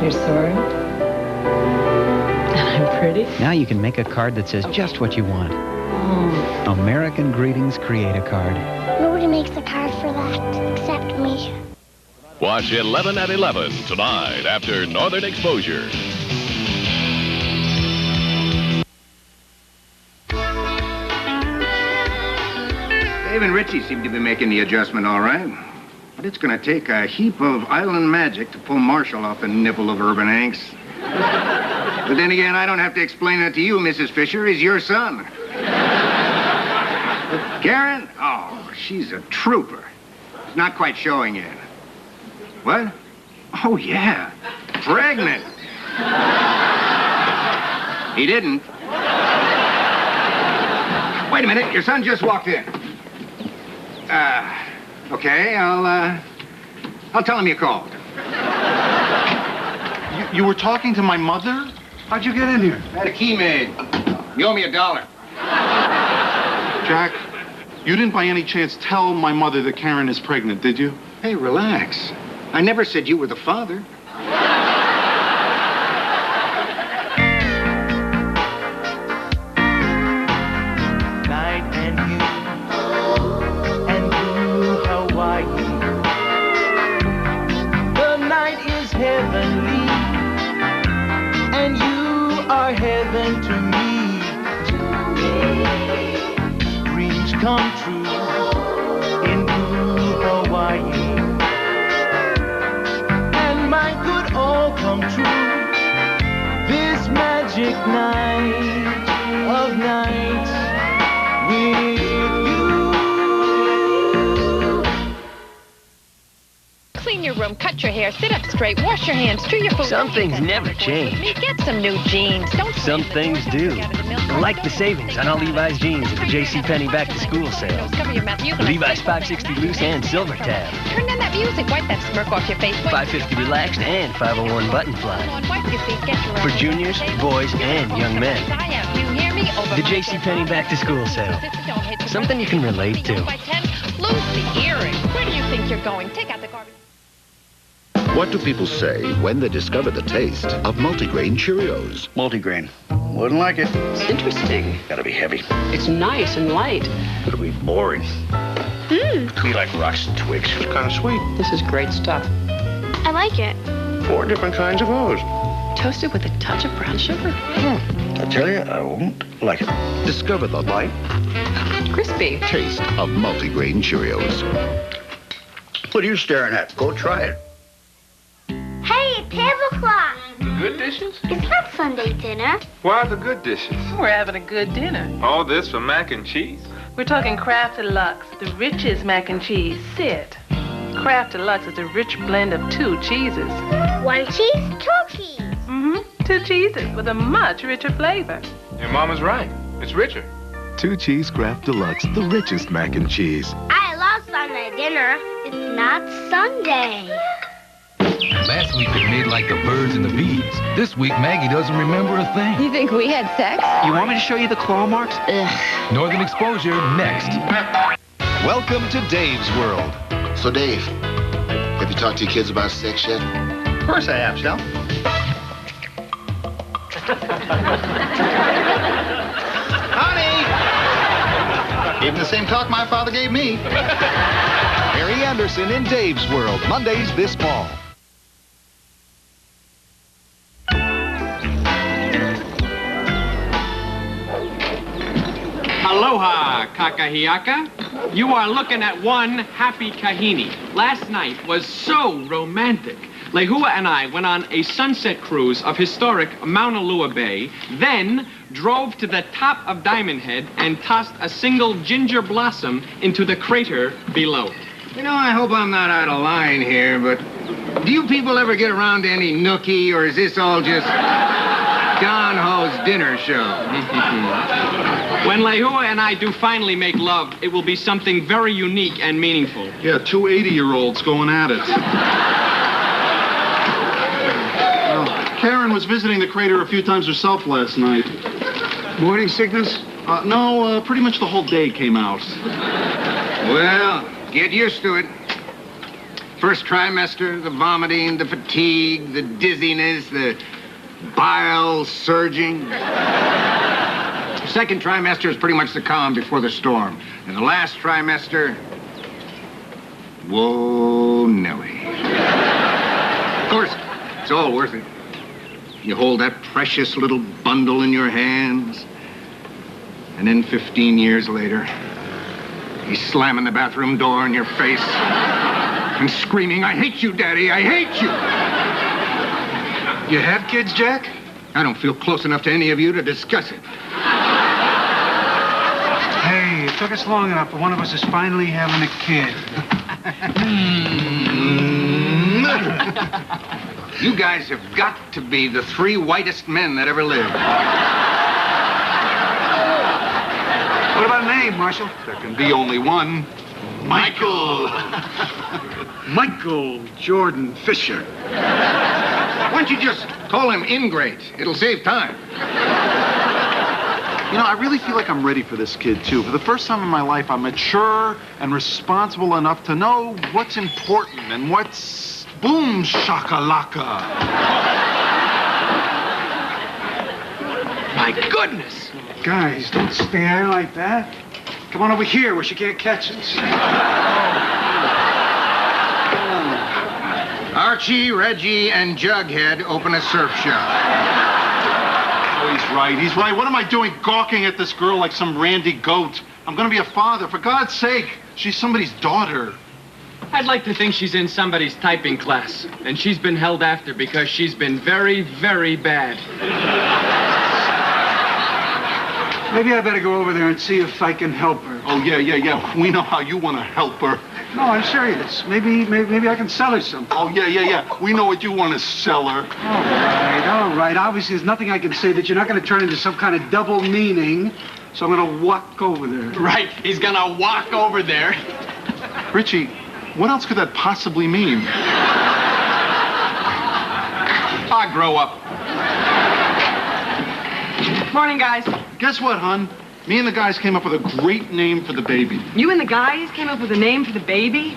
You're sorry? And I'm pretty? Now you can make a card that says just what you want. Oh. American Greetings Create a Card. Nobody makes a card for that except me. Watch 11 at 11 tonight after Northern Exposure. Dave and Richie seem to be making the adjustment all right. But it's going to take a heap of island magic to pull Marshall off the nipple of urban angst. But then again, I don't have to explain that to you, Mrs. Fisher. He's your son. Karen? Oh, she's a trooper. She's not quite showing yet. What? Oh, yeah. Pregnant. He didn't. Wait a minute. Your son just walked in. Okay. I'll tell him you called. You were talking to my mother? How'd you get in here? I had a key made. You owe me $1. Jack, you didn't by any chance tell my mother that Karen is pregnant, did you? Hey, relax. I never said you were the father. Night and blue Hawaii. The night is heavenly, and you are heaven to me. Dreams come true in blue Hawaii. Come true this magic night of nights with you. Clean your room, cut your hair, sit up straight, wash your hands, chew your food. Some things never change. Get some new jeans. Don't. Some things do. Like the savings on all Levi's jeans at the JCPenney back to school sale. Cover your mouth. Levi's 560 loose and silver tab. Turn down that music. Wipe that smirk off your face. 550 relaxed and 501 button fly. Wipe your feet. Get your For juniors, boys, and young men. You hear me? The JCPenney back to school sale. Something you can relate to. Lose the earring. Where do you think you're going? Take out the garbage. What do people say when they discover the taste of multigrain Cheerios? Multigrain. Wouldn't like it. It's interesting. Gotta be heavy. It's nice and light. It'll be boring. Be like rocks and twigs. It's kind of sweet. This is great stuff. I like it. 4 different kinds of O's. Toasted with a touch of brown sugar. I tell you, I won't like it. Discover the light, Crispy taste of multigrain Cheerios. What are you staring at? Go try it. Hey, tablecloth. The good dishes? It's not Sunday dinner. Why the good dishes? We're having a good dinner. All this for mac and cheese? We're talking Kraft Deluxe, the richest mac and cheese. Sit. Kraft Deluxe is a rich blend of 2 cheeses. 1 cheese, 2 cheese. 2 cheeses with a much richer flavor. Your mama's right. It's richer. 2 Cheese Kraft Deluxe, the richest mac and cheese. I love Sunday dinner. It's not Sunday. Last week they made like the birds and the bees. This week Maggie doesn't remember a thing. You think we had sex? You want me to show you the claw marks? Ugh. Northern Exposure next. Welcome to Dave's World. So, Dave, have you talked to your kids about sex yet? Of course I have, Sal. Honey! Gave him the same talk my father gave me. Harry Anderson in Dave's World, Mondays this fall. Aloha, Kakahiaka. You are looking at one happy kahini. Last night was so romantic. Lehua and I went on a sunset cruise of historic Mauna Lua Bay, then drove to the top of Diamond Head and tossed a single ginger blossom into the crater below. You know, I hope I'm not out of line here, but do you people ever get around to any nookie, or is this all just Don Ho's dinner show? When Lehua and I do finally make love, it will be something very unique and meaningful. Yeah, 2 80-year-olds going at it. Well, Karen was visiting the crater a few times herself last night. Morning sickness? No, pretty much the whole day came out. Well, get used to it. First trimester, the vomiting, the fatigue, the dizziness, the bile surging. Second trimester is pretty much the calm before the storm. And the last trimester, whoa, Nelly. Of course, it's all worth it. You hold that precious little bundle in your hands, and then 15 years later, he's slamming the bathroom door in your face and screaming, "I hate you, Daddy, I hate you!" You have kids, Jack? I don't feel close enough to any of you to discuss it. Hey, it took us long enough, but one of us is finally having a kid. You guys have got to be the 3 whitest men that ever lived. What about a name, Marshal? There can be only one. Michael. Michael Jordan Fisher. Why don't you just call him Ingrate? It'll save time. You know, I really feel like I'm ready for this kid, too. For the first time in my life, I'm mature and responsible enough to know what's important and what's boom shakalaka. My goodness! Guys, don't stare like that. Come on over here where she can't catch us. Archie, Reggie, and Jughead open a surf shop. Oh, he's right. He's right. What am I doing gawking at this girl like some randy goat? I'm going to be a father. For God's sake, she's somebody's daughter. I'd like to think she's in somebody's typing class, and she's been held after because she's been very, very bad. Maybe I better go over there and see if I can help her. Oh, yeah. We know how you want to help her. No, I'm serious. Maybe I can sell her something. Oh, yeah. We know what you want to sell her. All right. Obviously, there's nothing I can say that you're not going to turn into some kind of double meaning, so I'm going to walk over there. Right. He's gonna walk over there. Richie, what else could that possibly mean? I'll grow up. Morning, guys. Guess what, hon? Me and the guys came up with a great name for the baby. You and the guys came up with a name for the baby?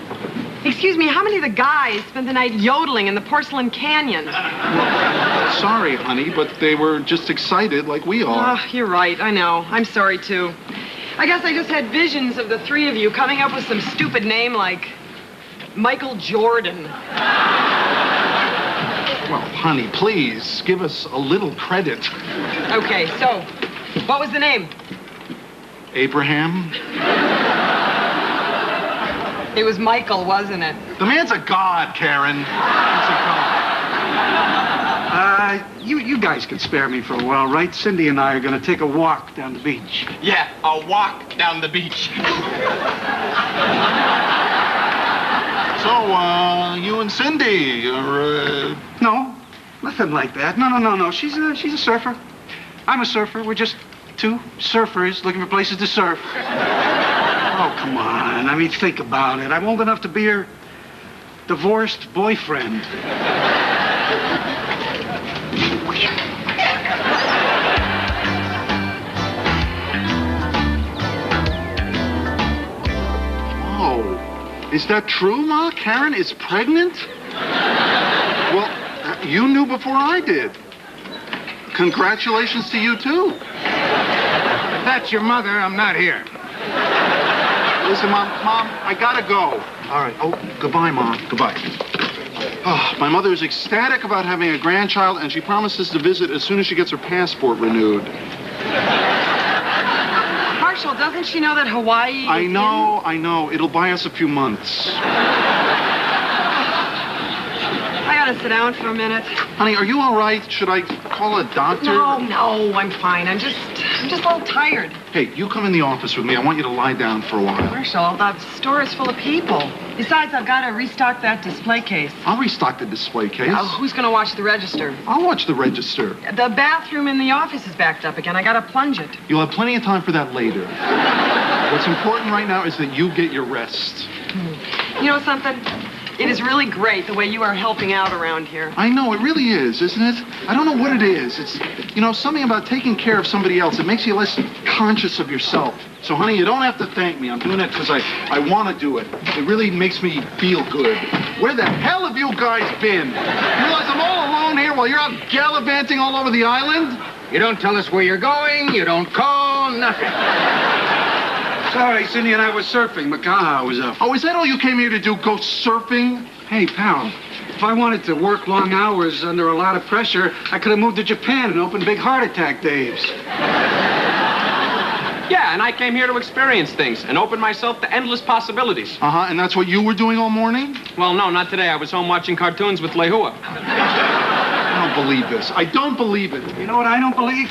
Excuse me, how many of the guys spent the night yodeling in the Porcelain Canyon? Sorry, honey, but they were just excited like we are. Oh, you're right. I know. I'm sorry, too. I guess I just had visions of the 3 of you coming up with some stupid name like Michael Jordan. Well, honey, please, give us a little credit. Okay, so, what was the name? Abraham? It was Michael, wasn't it? The man's a god, Karen. He's a god. You guys can spare me for a while, right? Cindy and I are going to take a walk down the beach. Yeah, a walk down the beach. So, you and Cindy are, No, nothing like that. No. She's a surfer. I'm a surfer. We're just 2 surfers looking for places to surf. Oh, come on. I mean, think about it. I'm old enough to be her divorced boyfriend. Oh, is that true, Ma? Karen is pregnant? Well, you knew before I did. Congratulations to you, too. If that's your mother, I'm not here. Listen, Mom, I gotta go. All right. Oh, goodbye, Mom. Goodbye. Oh, my mother is ecstatic about having a grandchild, and she promises to visit as soon as she gets her passport renewed. Marshall, doesn't she know that Hawaii I know. It'll buy us a few months. I gotta sit down for a minute. Honey, are you all right? Should I call a doctor? No, I'm fine. I'm just a little tired. Hey, you come in the office with me. I want you to lie down for a while. Marshall, that store is full of people. Besides, I've got to restock that display case. I'll restock the display case. Now, who's going to watch the register? I'll watch the register. The bathroom in the office is backed up again. I got to plunge it. You'll have plenty of time for that later. What's important right now is that you get your rest. You know something? It is really great the way you are helping out around here. I know, it really is, isn't it? I don't know what it is. It's, something about taking care of somebody else. It makes you less conscious of yourself. So, honey, you don't have to thank me. I'm doing it because I want to do it. It really makes me feel good. Where the hell have you guys been? You realize I'm all alone here while you're out gallivanting all over the island? You don't tell us where you're going, you don't call, nothing. Sorry, Cindy and I was surfing. Makaha was up. Oh, is that all you came here to do, go surfing? Hey, pal, if I wanted to work long hours under a lot of pressure, I could have moved to Japan and opened Big Heart Attack Dave's. Yeah, and I came here to experience things and open myself to endless possibilities. Uh-huh, and that's what you were doing all morning? Well, no, not today. I was home watching cartoons with Lehua. I don't believe this. I don't believe it. You know what I don't believe?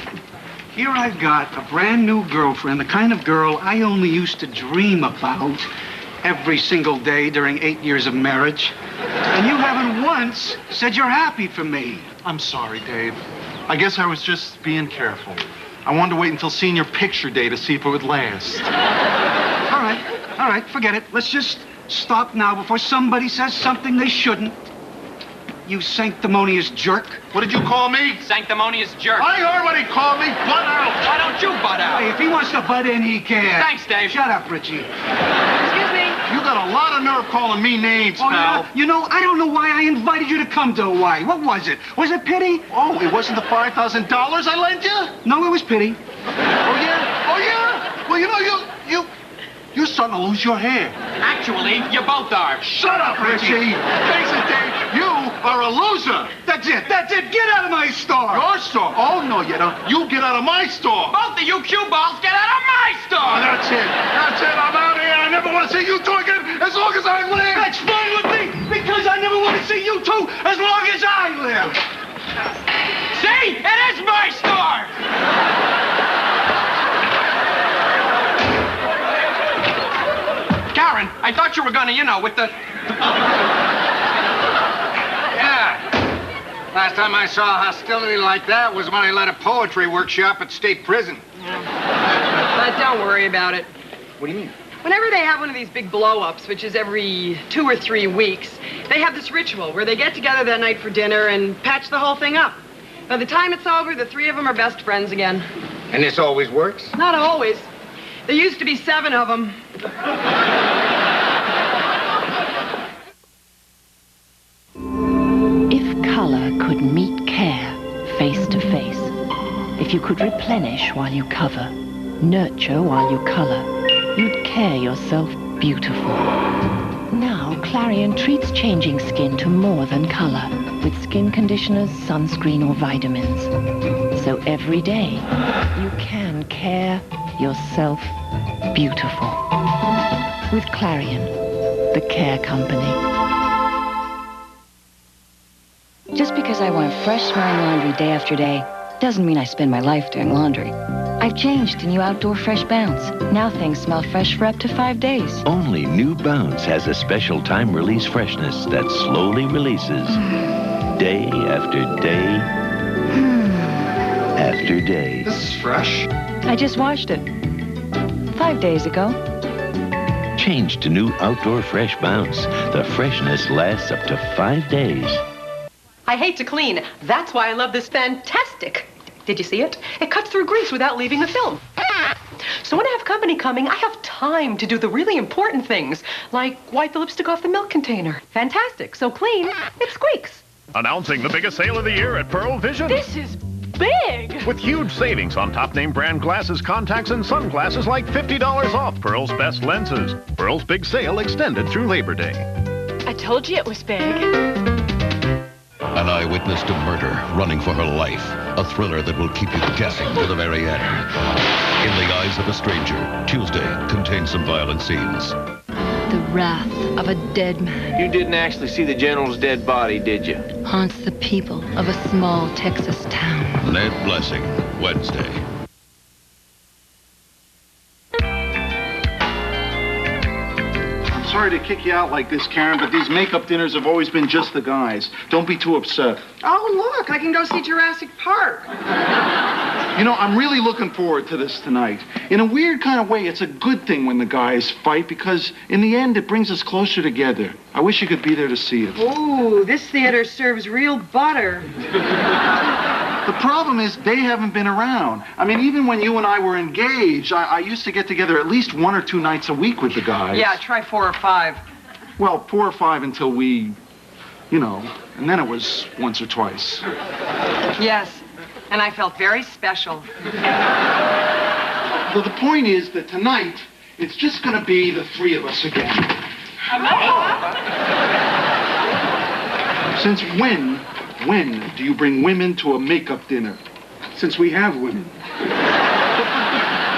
Here I've got a brand new girlfriend, the kind of girl I only used to dream about every single day during 8 years of marriage. And you haven't once said you're happy for me. I'm sorry, Dave. I guess I was just being careful. I wanted to wait until senior picture day to see if it would last. All right, forget it. Let's just stop now before somebody says something they shouldn't. You sanctimonious jerk. What did you call me? Sanctimonious jerk. I heard what he called me. Butt out. Why don't you butt out? Hey, if he wants to butt in, he can. Thanks, Dave. Shut up, Richie. Excuse me? You got a lot of nerve calling me names, pal. Yeah? You know, I don't know why I invited you to come to Hawaii. What was it? Was it pity? Oh, it wasn't the $5,000 I lent you? No, it was pity. Oh, yeah? Oh, yeah? Well, you're starting to lose your hair. Actually, you both are. Shut up, Richie. Face it, Dave. You are a loser. That's it. Get out of my store. Your store? Oh, no, you don't. You get out of my store. Both of you cue balls, get out of my store. Oh, that's it. I'm out of here. I never want to see you two again as long as I live. That's fine with me because I never want to see you two as long as I live. See? It is my store. Karen, I thought you were gonna, with the... Yeah. Last time I saw hostility like that was when I led a poetry workshop at state prison. But don't worry about it. What do you mean? Whenever they have one of these big blow-ups, which is every 2 or 3 weeks, they have this ritual where they get together that night for dinner and patch the whole thing up. By the time it's over, the 3 of them are best friends again. And this always works? Not always. There used to be 7 of them. If color could meet care face to face, if you could replenish while you cover, nurture while you color, you'd care yourself beautiful. Now, Clarion treats changing skin to more than color with skin conditioners, sunscreen, or vitamins. So every day, you can care yourself beautiful. With Clarion, the care company. Just because I want fresh smelling laundry day after day doesn't mean I spend my life doing laundry. I've changed to new Outdoor Fresh Bounce. Now things smell fresh for up to 5 days. Only New Bounce has a special time-release freshness that slowly releases day after day after day. This is fresh. I just washed it 5 days ago. Change to new Outdoor Fresh Bounce. The freshness lasts up to 5 days. I hate to clean. That's why I love this Fantastic. Did you see it? It cuts through grease without leaving a film. So when I have company coming, I have time to do the really important things, like wipe the lipstick off the milk container. Fantastic. So clean, it squeaks. Announcing the biggest sale of the year at Pearl Vision. This is big. With huge savings on top name brand glasses, contacts, and sunglasses like $50 off Pearl's best lenses. Pearl's big sale extended through Labor Day. I told you it was big. An eyewitness to murder running for her life. A thriller that will keep you guessing to the very end. In the Eyes of a Stranger, Tuesday, contains some violent scenes. The wrath of a dead man You didn't actually see the general's dead body, did you? haunts the people of a small Texas town. Ned Blessing, Wednesday. Sorry to kick you out like this, Karen, but these makeup dinners have always been just the guys. Don't be too upset. Oh, look, I can go see Jurassic Park. You know, I'm really looking forward to this tonight. In a weird kind of way, it's a good thing when the guys fight because in the end, it brings us closer together. I wish you could be there to see it. Ooh, this theater serves real butter. The problem is they haven't been around. I mean, even when you and I were engaged, I used to get together at least 1 or 2 nights a week with the guys. Yeah, try 4 or 5. Well, 4 or 5 until we, you know, and then it was once or twice. Yes, and I felt very special. So the point is that tonight, it's just going to be the 3 of us again. Since when do you bring women to a makeup dinner? Since we have women.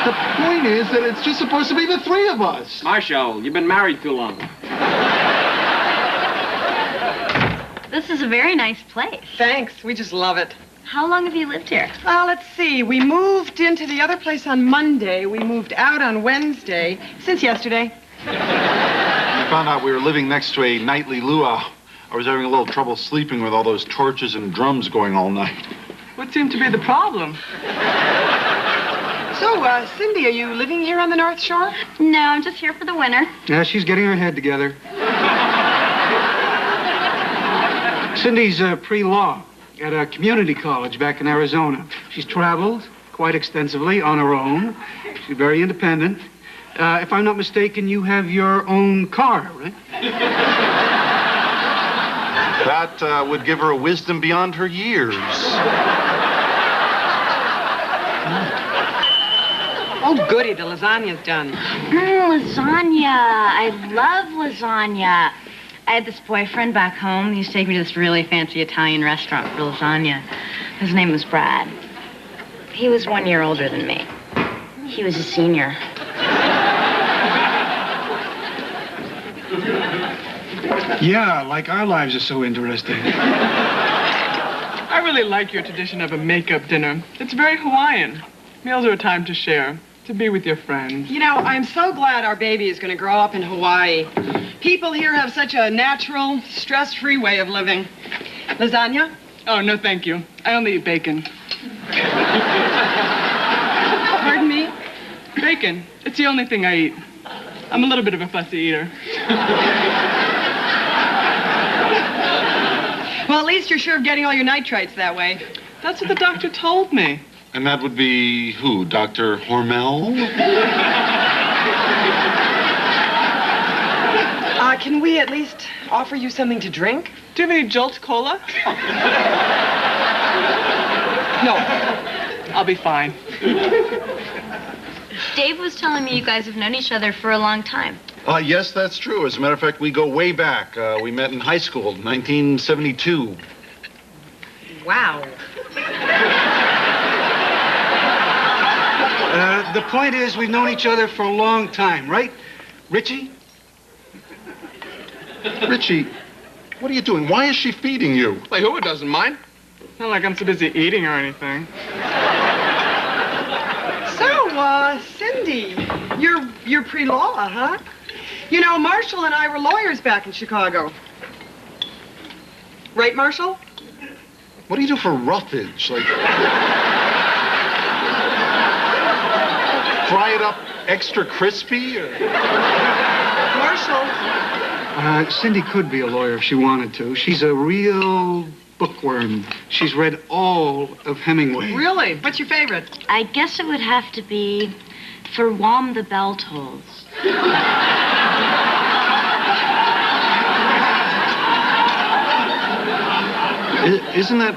The point is that it's just supposed to be the 3 of us. Marshall, you've been married too long. This is a very nice place. Thanks, we just love it. How long have you lived here? Let's see. We moved into the other place on Monday. We moved out on Wednesday. Since yesterday. I found out we were living next to a nightly luau. I was having a little trouble sleeping with all those torches and drums going all night. What seemed to be the problem? So, Cindy, are you living here on the North Shore? No, I'm just here for the winter. Yeah, she's getting her head together. Cindy's pre-law at a community college back in Arizona. She's traveled quite extensively on her own. She's very independent. If I'm not mistaken, you have your own car, right? That would give her a wisdom beyond her years. Oh, goody, the lasagna's done. Lasagna. I love lasagna. I had this boyfriend back home. He used to take me to this really fancy Italian restaurant for lasagna. His name was Brad. He was 1 year older than me. He was a senior. Yeah, like our lives are so interesting. I really like your tradition of a makeup dinner. It's very Hawaiian. Meals are a time to share, to be with your friends. You know, I'm so glad our baby is going to grow up in Hawaii. People here have such a natural, stress-free way of living. Lasagna? Oh, no, thank you. I only eat bacon. Pardon me? Bacon. It's the only thing I eat. I'm a little bit of a fussy eater. Well, at least you're sure of getting all your nitrites that way. That's what the doctor told me. And that would be who? Dr. Hormel? Can we at least offer you something to drink? Do you have any Jolt Cola? No. I'll be fine. Dave was telling me you guys have known each other for a long time. Yes, that's true. As a matter of fact, we go way back. We met in high school, 1972. Wow. The point is, we've known each other for a long time, right? Richie? Richie, what are you doing? Why is she feeding you? Like, who doesn't mind? Not like I'm so busy eating or anything. So, Cindy, you're pre-law, huh? You know, Marshall and I were lawyers back in Chicago. Right, Marshall? What do you do for roughage? Like, fry it up extra crispy? Or... Marshall? Cindy could be a lawyer if she wanted to. She's a real bookworm. She's read all of Hemingway. Really? What's your favorite? I guess it would have to be For Whom the Bell Tolls. Isn't that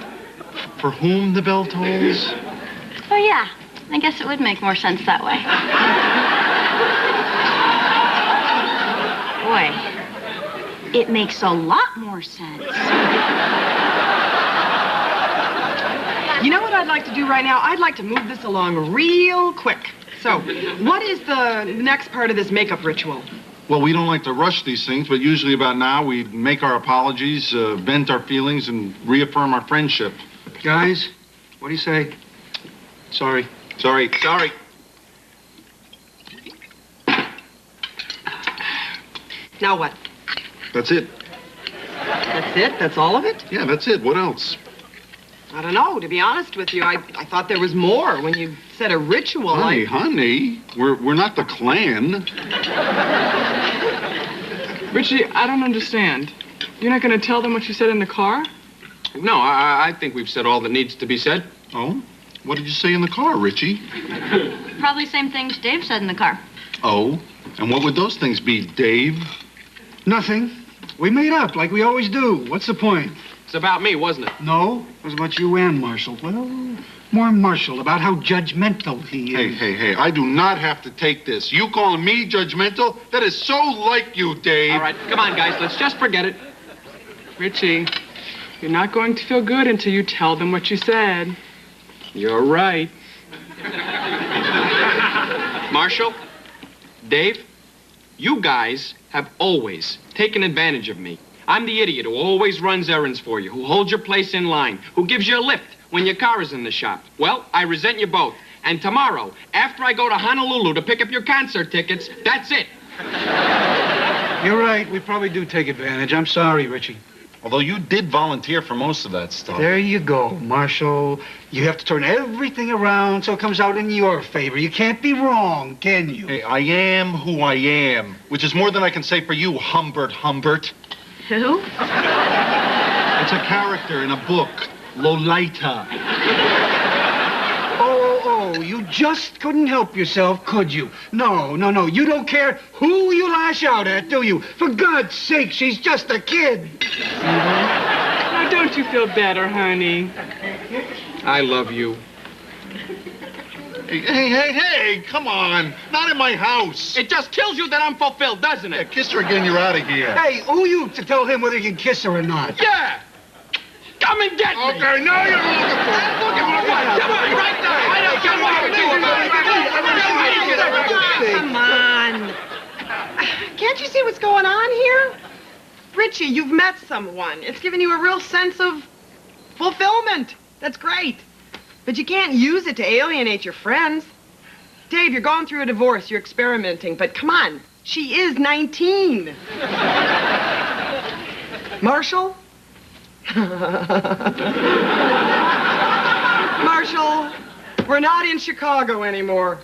For Whom the Bell Tolls? Oh, yeah. I guess it would make more sense that way. Boy, it makes a lot more sense. You know what I'd like to do right now? I'd like to move this along real quick. So, what is the next part of this makeup ritual? Well, we don't like to rush these things, but usually about now we make our apologies, vent our feelings, and reaffirm our friendship. Guys, what do you say? Sorry. Sorry. Now what? That's it. That's it? That's all of it? Yeah, that's it. What else? I don't know. To be honest with you, I thought there was more when you said a ritual. Honey, we're not the Klan. Richie, I don't understand. You're not going to tell them what you said in the car? No, I think we've said all that needs to be said. Oh? What did you say in the car, Richie? Probably same things Dave said in the car. Oh? And what would those things be, Dave? Nothing. We made up like we always do. What's the point? It's about me, wasn't it? No, it was about you and Marshall. Well, more Marshall, about how judgmental he is. Hey, I do not have to take this. You calling me judgmental? That is so like you, Dave. All right, come on, guys, let's just forget it. Richie, you're not going to feel good until you tell them what you said. You're right. Marshall, Dave, you guys have always taken advantage of me. I'm the idiot who always runs errands for you, who holds your place in line, who gives you a lift when your car is in the shop. Well, I resent you both. And tomorrow, after I go to Honolulu to pick up your concert tickets, that's it. You're right. We probably do take advantage. I'm sorry, Richie. Although you did volunteer for most of that stuff. There you go, Marshall. You have to turn everything around so it comes out in your favor. You can't be wrong, can you? Hey, I am who I am, which is more than I can say for you, Humbert. Who? It's a character in a book, Lolita. Oh, you just couldn't help yourself, could you? No, you don't care who you lash out at, do you? For God's sake, she's just a kid. Now, don't you feel better, honey? I love you. Hey, come on. Not in my house. It just kills you that I'm fulfilled, doesn't it? Yeah, kiss her again, you're out of here. Hey, who are you to tell him whether you can kiss her or not? Yeah! Come and get me! Okay, now you're looking for it. Come on, right now! I don't care what you do about it! Come on. Can't you see what's going on here? Richie, you've met someone. It's given you a real sense of fulfillment. That's great. But you can't use it to alienate your friends. Dave, you're going through a divorce. You're experimenting. But come on. She is 19. Marshall? Marshall, we're not in Chicago anymore.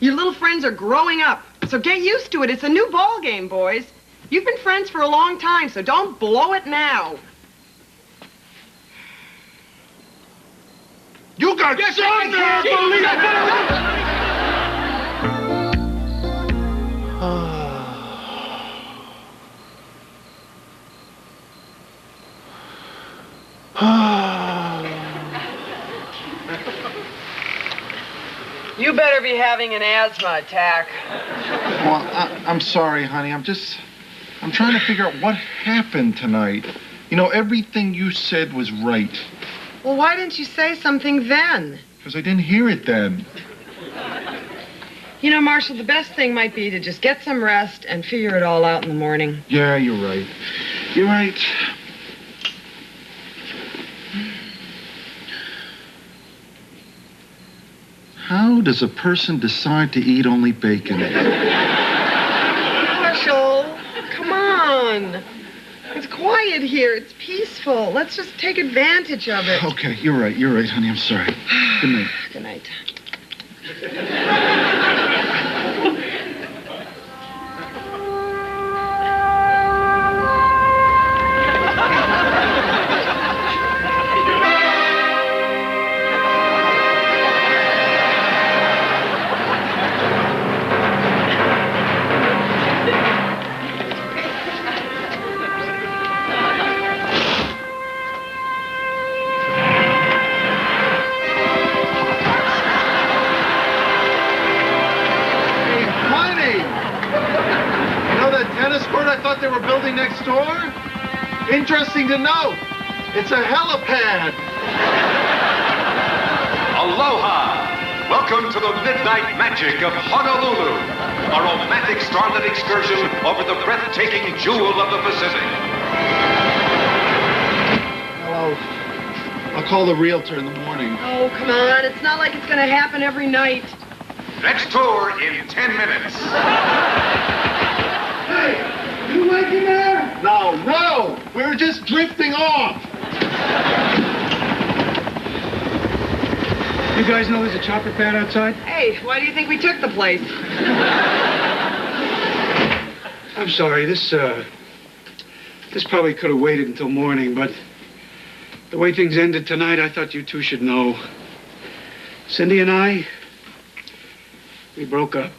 Your little friends are growing up. So get used to it. It's a new ball game, boys. You've been friends for a long time, so don't blow it now. You got something! You better be having an asthma attack. Well, I'm sorry, honey. I'm trying to figure out what happened tonight. You know, everything you said was right. Well, why didn't you say something then? Because I didn't hear it then. You know, Marshall, the best thing might be to just get some rest and figure it all out in the morning. Yeah, you're right. You're right. How does a person decide to eat only bacon? Marshall, come on. It's quiet here. It's peaceful. Let's just take advantage of it. Okay, you're right, honey. I'm sorry. Good night. Good night. They were building next door? Interesting to know. It's a helipad. Aloha! Welcome to the Midnight Magic of Honolulu, a romantic starlit excursion over the breathtaking jewel of the Pacific. Hello. I'll call the realtor in the morning. Oh, come on. It's not like it's going to happen every night. Next tour in 10 minutes. Hey! You waiting there? No. We were just drifting off. You guys know there's a chopper pad outside? Hey, why do you think we took the place? I'm sorry, this probably could have waited until morning, but the way things ended tonight, I thought you two should know. Cindy and I, we broke up.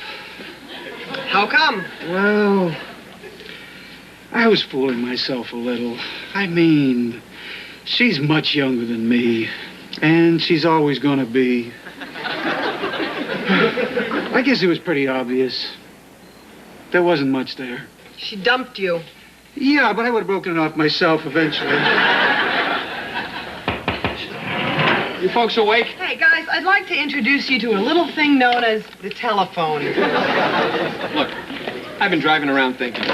How come? Well, I was fooling myself a little. I mean, she's much younger than me, and she's always gonna be. I guess it was pretty obvious. There wasn't much there. She dumped you. Yeah, but I would have broken it off myself eventually. You folks awake? Hey, guys, I'd like to introduce you to a little thing known as the telephone. Look, I've been driving around thinking.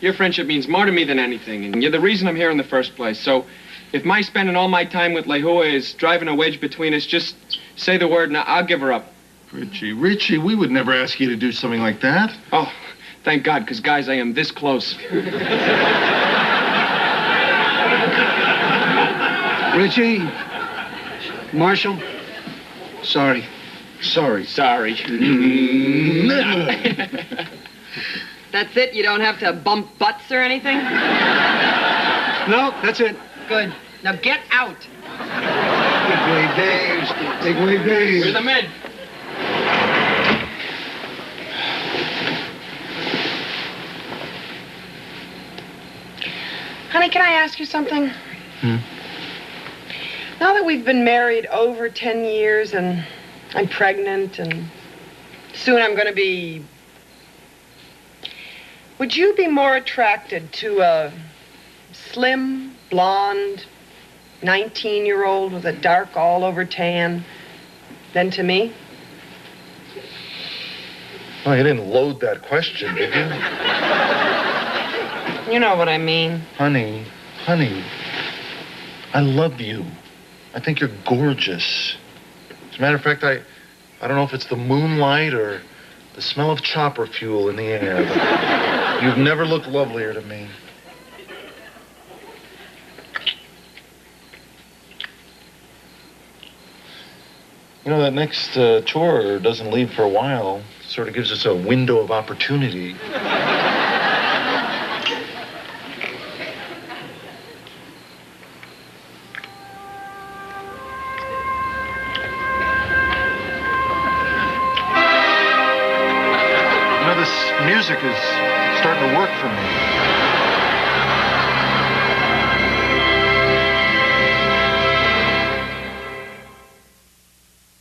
Your friendship means more to me than anything, and you're the reason I'm here in the first place. So, if my spending all my time with Lehua is driving a wedge between us, just say the word and I'll give her up. Richie, we would never ask you to do something like that. Oh, thank God, because, guys, I am this close. Richie, Marshall, sorry. Sorry. That's it? You don't have to bump butts or anything? No, that's it. Good. Now get out. Big wave Daves. Big wave Daves. Where's the med? Honey, can I ask you something? Now that we've been married over 10 years and I'm pregnant and soon I'm going to be... Would you be more attracted to a slim, blonde, 19-year-old with a dark all-over tan than to me? Oh, you didn't load that question, did you? You know what I mean. Honey, I love you. I think you're gorgeous. As a matter of fact, I don't know if it's the moonlight or the smell of chopper fuel in the air, but you've never looked lovelier to me. You know, that next tour doesn't leave for a while. Sort of gives us a window of opportunity. Music is starting to work for me.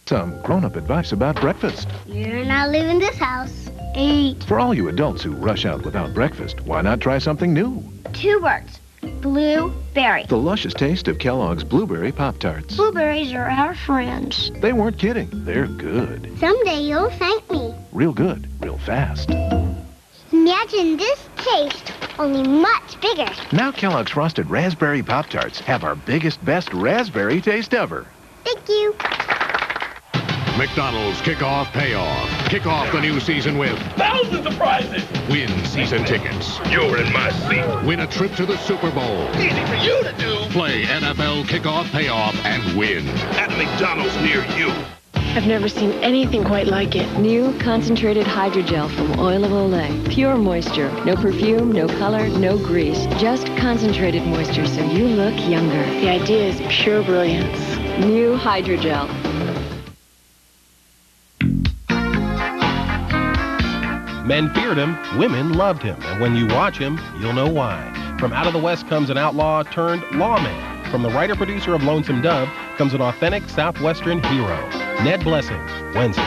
Some grown-up advice about breakfast. You're not leaving this house. Eat. For all you adults who rush out without breakfast, why not try something new? 2 words. Blueberry. The luscious taste of Kellogg's Blueberry Pop-Tarts. Blueberries are our friends. They weren't kidding. They're good. Someday you'll thank me. Real good, real fast. Imagine this taste, only much bigger. Now Kellogg's Frosted Raspberry Pop-Tarts have our biggest, best raspberry taste ever. Thank you. McDonald's Kickoff Payoff. Kick off the new season with thousands of prizes. Win season tickets. You're in my seat. Win a trip to the Super Bowl. Easy for you to do. Play NFL Kickoff Payoff and win. At a McDonald's near you. I've never seen anything quite like it. New concentrated hydrogel from Oil of Olay. Pure moisture. No perfume, no color, no grease. Just concentrated moisture so you look younger. The idea is pure brilliance. New hydrogel. Men feared him, women loved him, and when you watch him, you'll know why. From Out of the West comes an outlaw turned lawman. From the writer-producer of Lonesome Dove comes an authentic Southwestern hero. Ned Blessing, Wednesday.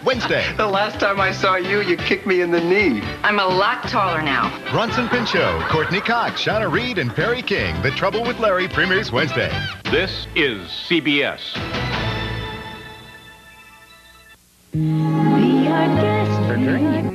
Wednesday. The last time I saw you, you kicked me in the knee. I'm a lot taller now. Bronson Pinchot, Courtney Cox, Shauna Reed, and Perry King. The Trouble with Larry premieres Wednesday. This is CBS. Be our guest.